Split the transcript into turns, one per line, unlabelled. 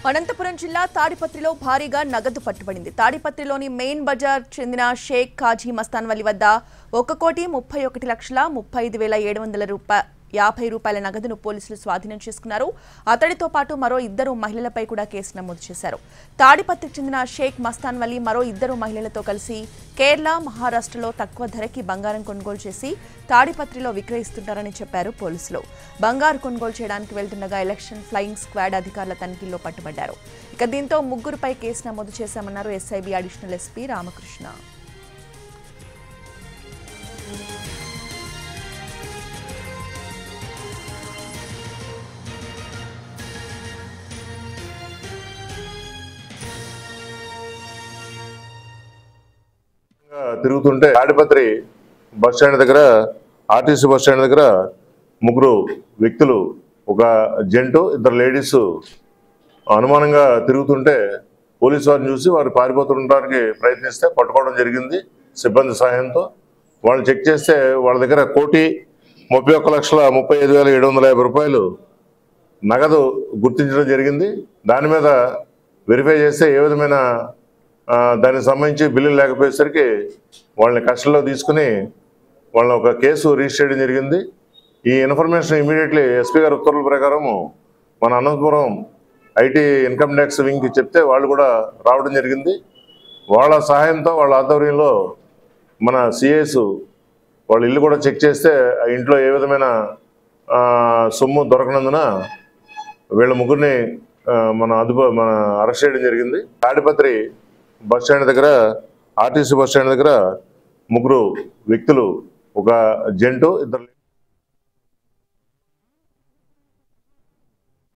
అనంతపురం జిల్లా తాడిపత్రిలో భారీగా నగదు పట్టుబడింది. తాడిపత్రిలోని మెయిన్ బజార్ చెందిన షేక్ కాజీ మస్తాన్ వలి వద్ద 1,31,35,750 రూపాయల నగదును పోలీసులు స్వాధీనం చేసుకున్నారు. అతడితో పాటు మరో ఇద్దరు మహిళలపై కూడా కేసు నమోదు చేశారు. తాడిపత్రికి చెందిన షేక్ మస్తాన్ వలి మరో ఇద్దరు మహిళలతో కలిసి కేరళ, మహారాష్ట్రలో తక్కువ ధరకి బంగారం కొనుగోలు చేసి తాడిపత్రిలో విక్రయిస్తుంటారని చెప్పారు పోలీసులు. బంగారు కొనుగోలు చేయడానికి వెళ్తుండగా ఎలక్షన్ ఫ్లయింగ్ స్క్వాడ్ అధికారుల తనిఖీల్లో పట్టుబడ్డారు. ఇక దీంతో ముగ్గురుపై కేసు నమోదు చేశామన్నారు ఎస్ఐబి అడిషనల్ ఎస్పీ రామకృష్ణ.
తిరుగుతుంటే తాడిపత్రి బస్ స్టాండ్ దగ్గర, ఆర్టీసీ బస్ స్టాండ్ దగ్గర ముగ్గురు వ్యక్తులు, ఒక జెంటు, ఇద్దరు లేడీస్ అనుమానంగా తిరుగుతుంటే పోలీసు వారిని చూసి వారు పారిపోతుండడానికి ప్రయత్నిస్తే పట్టుకోవడం జరిగింది సిబ్బంది సహాయంతో. వాళ్ళు చెక్ చేస్తే వాళ్ళ దగ్గర 1,31,35,750 రూపాయలు నగదు గుర్తించడం జరిగింది. దాని మీద వెరిఫై చేస్తే ఏ విధమైన దానికి సంబంధించి బిల్లులు లేకపోయేసరికి వాళ్ళని కస్టడీలో తీసుకుని వాళ్ళని ఒక కేసు రిజిస్టర్ చేయడం జరిగింది. ఈ ఇన్ఫర్మేషన్ ఇమీడియట్లీ ఎస్పీ గారి ఉత్తర్వుల ప్రకారం మన అనంతపురం ఐటీ ఇన్కమ్ ట్యాక్స్ వింగ్కి చెప్తే వాళ్ళు కూడా రావడం జరిగింది. వాళ్ళ సహాయంతో, వాళ్ళ ఆధ్వర్యంలో మన సిఐస్ వాళ్ళ ఇల్లు కూడా చెక్ చేస్తే ఆ ఇంట్లో ఏ విధమైన సొమ్ము దొరకనందున వీళ్ళ ముగ్గురిని మన అరెస్ట్ చేయడం జరిగింది. తాడిపత్రి బస్ స్టాండ్ దగ్గర, ఆర్టీసీ బస్ స్టాండ్ దగ్గర ముగ్గురు వ్యక్తులు, ఒక జెంటు, ఇద్దరు